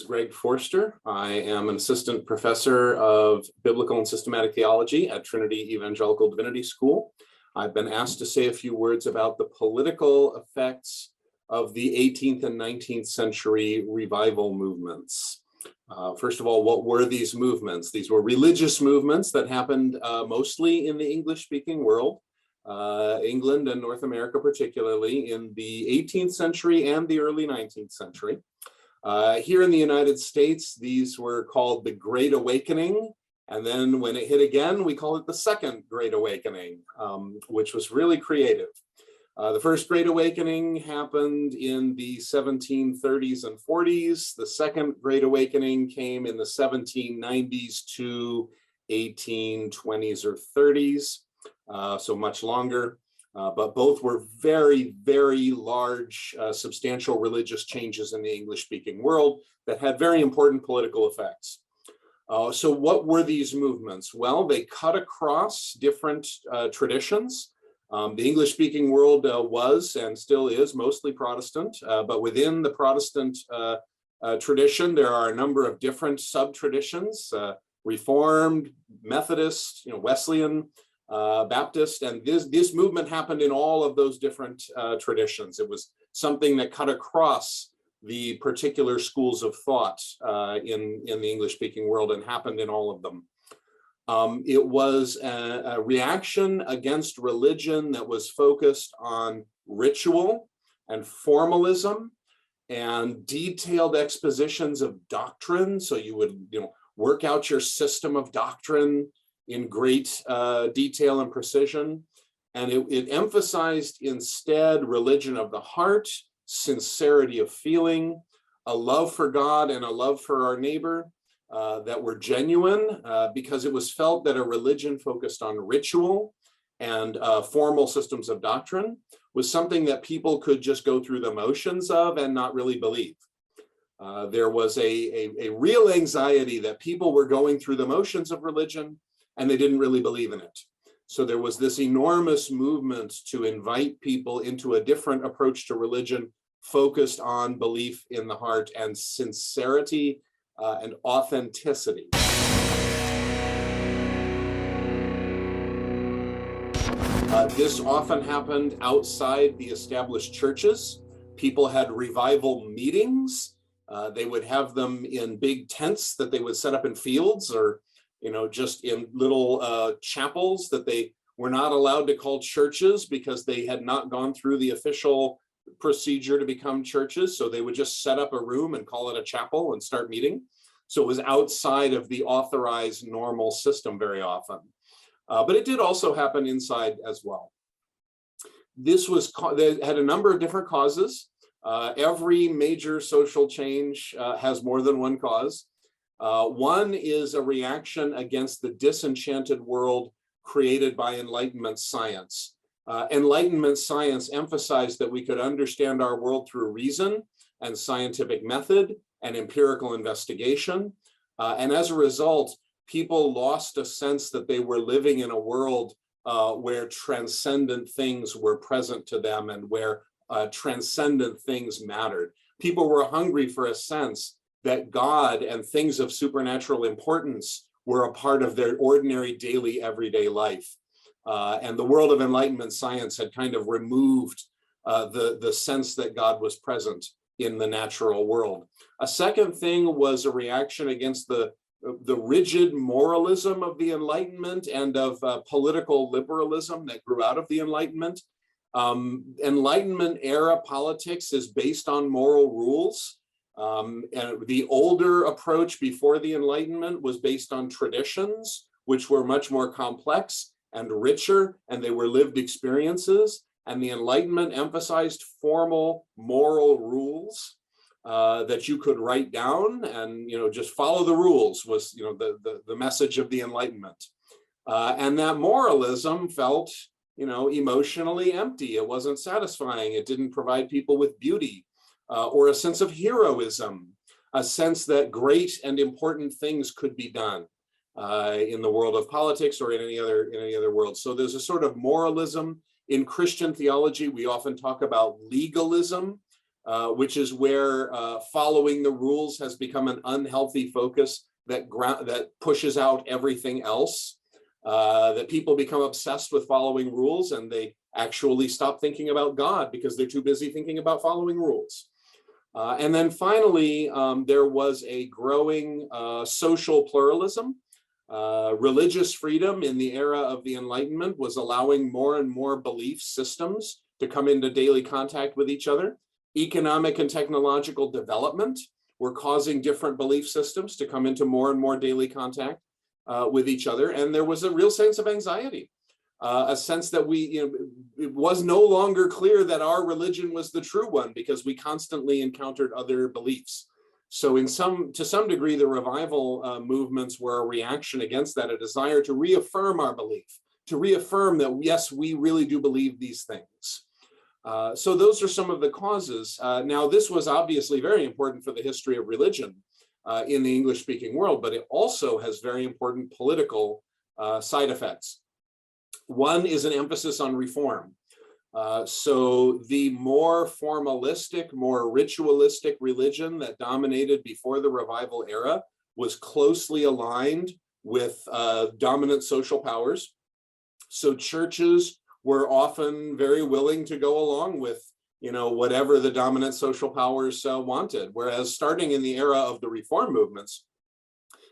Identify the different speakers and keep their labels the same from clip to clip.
Speaker 1: Greg Forster. I am an assistant professor of biblical and systematic theology at Trinity Evangelical Divinity School. I've been asked to say a few words about the political effects of the 18th and 19th century revival movements. First of all, what were these movements? These were religious movements that happened mostly in the English-speaking world, England and North America particularly, in the 18th century and the early 19th century. Here in the United States, these were called the Great Awakening. And then when it hit again, we call it the Second Great Awakening, which was really creative. The first Great Awakening happened in the 1730s and 40s. The Second Great Awakening came in the 1790s to 1820s or 30s, so much longer. But both were very, very large, substantial religious changes in the English-speaking world that had very important political effects. So what were these movements? Well, they cut across different traditions. The English-speaking world was and still is mostly Protestant, but within the Protestant tradition, there are a number of different sub-traditions, Reformed, Methodist, Wesleyan, Baptist, and this movement happened in all of those different traditions. It was something that cut across the particular schools of thought in the English-speaking world and happened in all of them. It was a reaction against religion that was focused on ritual and formalism and detailed expositions of doctrine. So you would, work out your system of doctrine in great detail and precision. And it emphasized instead religion of the heart, sincerity of feeling, a love for God and a love for our neighbor that were genuine, because it was felt that a religion focused on ritual and formal systems of doctrine was something that people could just go through the motions of and not really believe. There was a real anxiety that people were going through the motions of religion and they didn't really believe in it. So there was this enormous movement to invite people into a different approach to religion focused on belief in the heart and sincerity and authenticity. This often happened outside the established churches. People had revival meetings. They would have them in big tents that they would set up in fields or just in little chapels that they were not allowed to call churches because they had not gone through the official procedure to become churches. So they would just set up a room and call it a chapel and start meeting. So it was outside of the authorized normal system very often. But it did also happen inside as well. This they had a number of different causes. Every major social change has more than one cause. One is a reaction against the disenchanted world created by Enlightenment science. Enlightenment science emphasized that we could understand our world through reason and scientific method and empirical investigation. And as a result, people lost a sense that they were living in a world where transcendent things were present to them and where transcendent things mattered. People were hungry for a sense that God and things of supernatural importance were a part of their ordinary, daily, everyday life. And the world of Enlightenment science had kind of removed the sense that God was present in the natural world. A second thing was a reaction against the rigid moralism of the Enlightenment and of political liberalism that grew out of the Enlightenment. Enlightenment era politics is based on moral rules. And the older approach before the Enlightenment was based on traditions, which were much more complex and richer, and they were lived experiences. And the Enlightenment emphasized formal moral rules that you could write down and just follow the rules was the message of the Enlightenment. And that moralism felt emotionally empty. It wasn't satisfying. It didn't provide people with beauty or a sense of heroism, a sense that great and important things could be done in the world of politics or in any other world. So there's a sort of moralism. In Christian theology, we often talk about legalism. which is where following the rules has become an unhealthy focus that pushes out everything else, that people become obsessed with following rules and they actually stop thinking about God because they're too busy thinking about following rules. And then finally, there was a growing social pluralism. Religious freedom in the era of the Enlightenment was allowing more and more belief systems to come into daily contact with each other. Economic and technological development were causing different belief systems to come into more and more daily contact with each other. And there was a real sense of anxiety, a sense that it was no longer clear that our religion was the true one because we constantly encountered other beliefs. So to some degree, the revival movements were a reaction against that, a desire to reaffirm our belief, to reaffirm that, yes, we really do believe these things. So those are some of the causes. Now, this was obviously very important for the history of religion in the English-speaking world, but it also has very important political side effects. One is an emphasis on reform. So the more formalistic, more ritualistic religion that dominated before the revival era was closely aligned with dominant social powers. So churches were often very willing to go along with, whatever the dominant social powers wanted. Whereas starting in the era of the reform movements,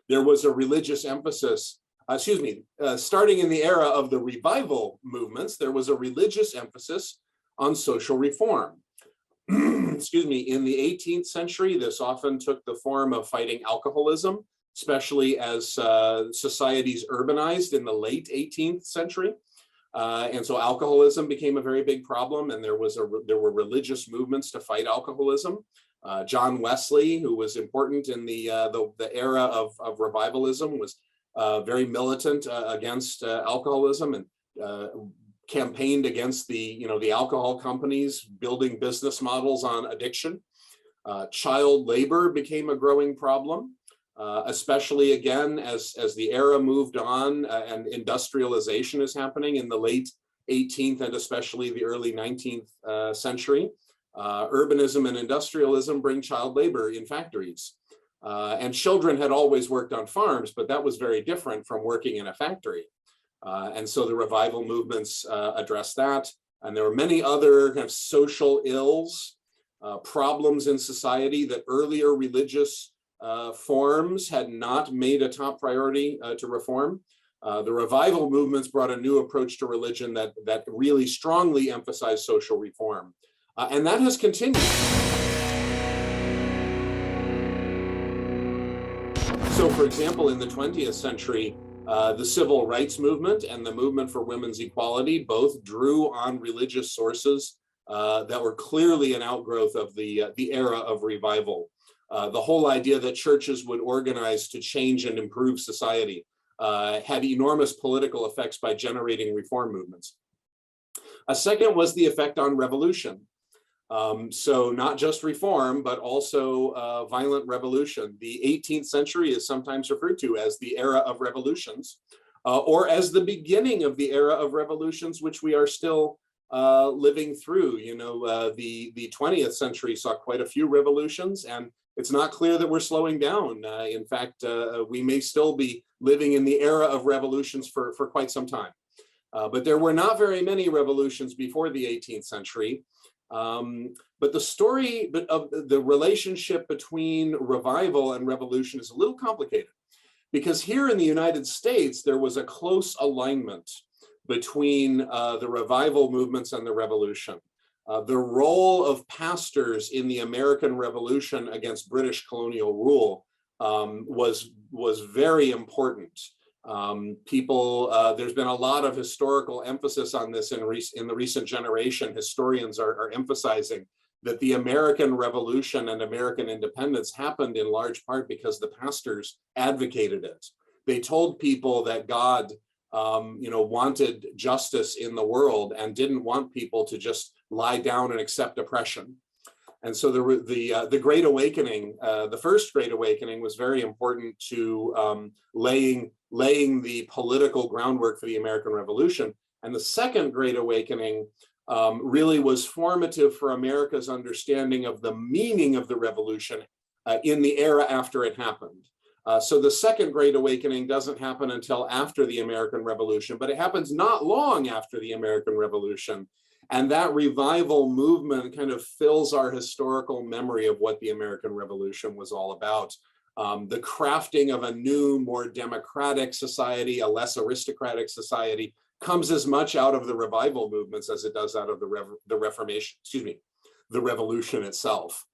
Speaker 1: there was a religious emphasis. Starting in the era of the revival movements, there was a religious emphasis on social reform. In the 18th century, this often took the form of fighting alcoholism, especially as societies urbanized in the late 18th century. And so alcoholism became a very big problem, and there were religious movements to fight alcoholism. John Wesley, who was important in the era of revivalism, was very militant against alcoholism and campaigned against the alcohol companies building business models on addiction. Child labor became a growing problem, especially again as the era moved on and industrialization is happening in the late 18th and especially the early 19th century. Urbanism and industrialism bring child labor in factories. And children had always worked on farms, but that was very different from working in a factory. And so the revival movements addressed that. And there were many other kind of social ills, problems in society that earlier religious forms had not made a top priority to reform. The revival movements brought a new approach to religion that really strongly emphasized social reform. And that has continued. So, for example, in the 20th century, the civil rights movement and the movement for women's equality both drew on religious sources that were clearly an outgrowth of the era of revival. The whole idea that churches would organize to change and improve society had enormous political effects by generating reform movements. A second was the effect on revolution. So not just reform, but also violent revolution. The 18th century is sometimes referred to as the era of revolutions, or as the beginning of the era of revolutions, which we are still living through. The 20th century saw quite a few revolutions, and it's not clear that we're slowing down. In fact, we may still be living in the era of revolutions for quite some time. But there were not very many revolutions before the 18th century. But the story of the relationship between revival and revolution is a little complicated, because here in the United States, there was a close alignment between the revival movements and the revolution. The role of pastors in the American Revolution against British colonial rule was very important. There's been a lot of historical emphasis on this in the recent generation. Historians are emphasizing that the American Revolution and American independence happened in large part because the pastors advocated it. They told people that God, wanted justice in the world and didn't want people to just lie down and accept oppression. And so the Great Awakening, the first Great Awakening, was very important to laying the political groundwork for the American Revolution. And the second Great Awakening really was formative for America's understanding of the meaning of the revolution in the era after it happened. So the Second Great Awakening doesn't happen until after the American Revolution, but it happens not long after the American Revolution. And that revival movement kind of fills our historical memory of what the American Revolution was all about. The crafting of a new, more democratic society, a less aristocratic society, comes as much out of the revival movements as it does out of the Reformation, the revolution itself.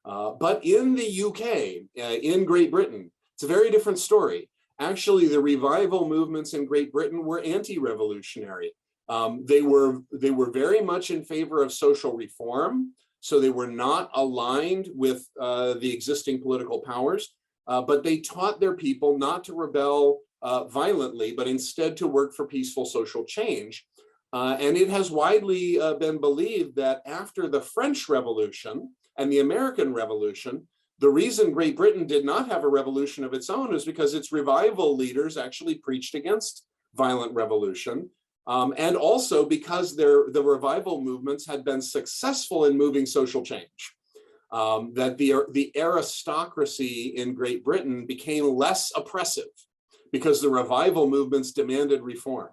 Speaker 1: But in the UK, in Great Britain, it's a very different story. Actually, the revival movements in Great Britain were anti-revolutionary. They were very much in favor of social reform, so they were not aligned with the existing political powers, but they taught their people not to rebel violently, but instead to work for peaceful social change. And it has widely been believed that after the French Revolution and the American Revolution, the reason Great Britain did not have a revolution of its own is because its revival leaders actually preached against violent revolution. And also because the revival movements had been successful in moving social change. That the aristocracy in Great Britain became less oppressive because the revival movements demanded reform.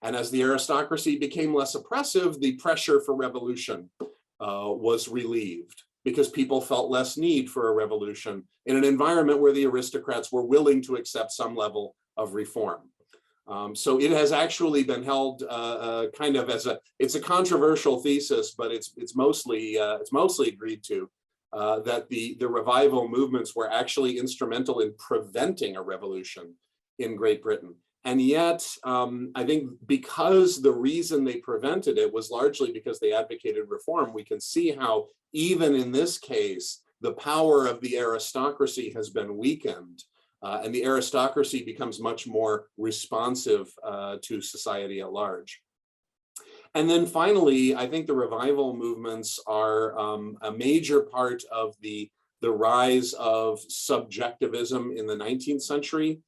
Speaker 1: And as the aristocracy became less oppressive, the pressure for revolution was relieved because people felt less need for a revolution in an environment where the aristocrats were willing to accept some level of reform. So it has actually been held kind of as it's a controversial thesis, but it's mostly agreed to that the revival movements were actually instrumental in preventing a revolution in Great Britain. And yet, I think because the reason they prevented it was largely because they advocated reform, we can see how even in this case, the power of the aristocracy has been weakened. And the aristocracy becomes much more responsive to society at large. And then finally, I think the revival movements are a major part of the rise of subjectivism in the 19th century,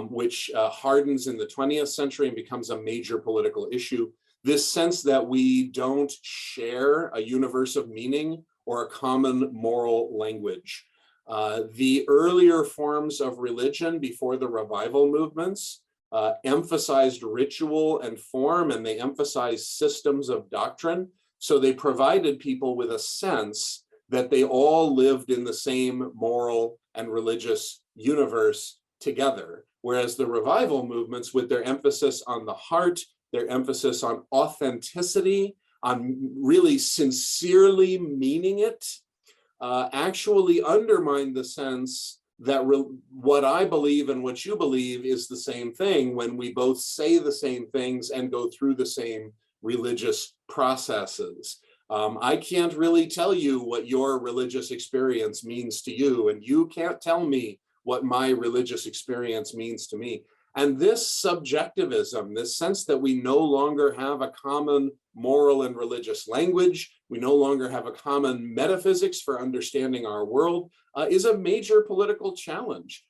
Speaker 1: which hardens in the 20th century and becomes a major political issue. This sense that we don't share a universe of meaning or a common moral language. The earlier forms of religion before the revival movements emphasized ritual and form, and they emphasized systems of doctrine. So they provided people with a sense that they all lived in the same moral and religious universe together. Whereas the revival movements, with their emphasis on the heart, their emphasis on authenticity, on really sincerely meaning it, actually undermine the sense that what I believe and what you believe is the same thing when we both say the same things and go through the same religious processes. I can't really tell you what your religious experience means to you, and you can't tell me what my religious experience means to me. And this subjectivism, this sense that we no longer have a common moral and religious language, we no longer have a common metaphysics for understanding our world, is a major political challenge.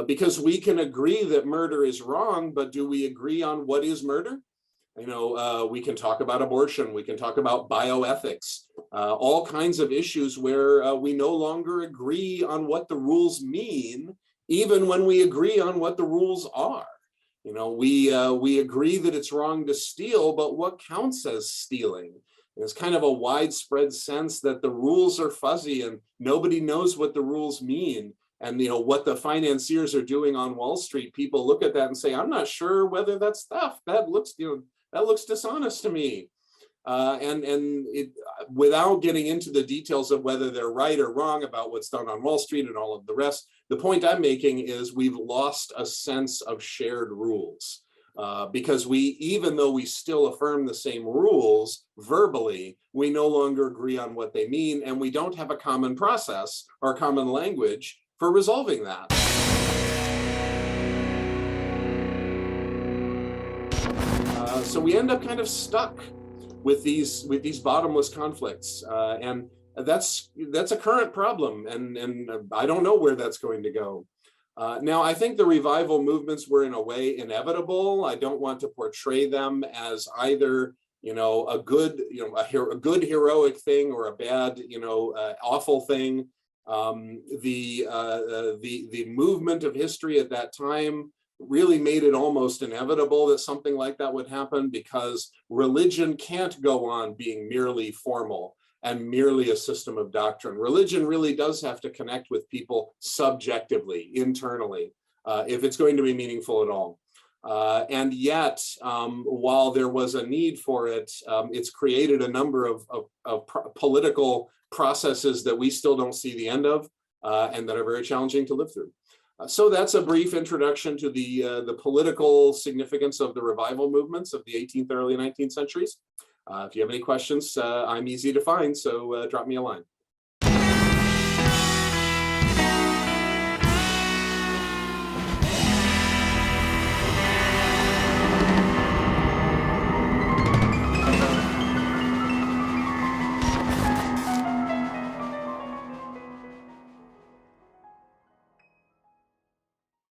Speaker 1: Because we can agree that murder is wrong, but do we agree on what is murder? You know, we can talk about abortion, we can talk about bioethics, all kinds of issues where we no longer agree on what the rules mean, even when we agree on what the rules are. You know, we agree that it's wrong to steal, but what counts as stealing? There's kind of a widespread sense that the rules are fuzzy and nobody knows what the rules mean. And, you know, what the financiers are doing on Wall Street, people look at that and say, I'm not sure whether that's theft. That looks, you know, that looks dishonest to me. And it, without getting into the details of whether they're right or wrong about what's done on Wall Street and all of the rest, the point I'm making is we've lost a sense of shared rules. Because even though we still affirm the same rules verbally, we no longer agree on what they mean, and we don't have a common process or a common language for resolving that. So we end up kind of stuck with these bottomless conflicts, and that's a current problem, and I don't know where that's going to go. Now, I think the revival movements were in a way inevitable. I don't want to portray them as either a good, a good heroic thing or a bad, awful thing. The movement of history at that time really made it almost inevitable that something like that would happen, because religion can't go on being merely formal and merely a system of doctrine. Religion really does have to connect with people subjectively, internally, if it's going to be meaningful at all. And yet, while there was a need for it, it's created a number of political processes that we still don't see the end of, and that are very challenging to live through. So that's a brief introduction to the political significance of the revival movements of the 18th and early 19th centuries. If you have any questions, I'm easy to find, so drop me a line.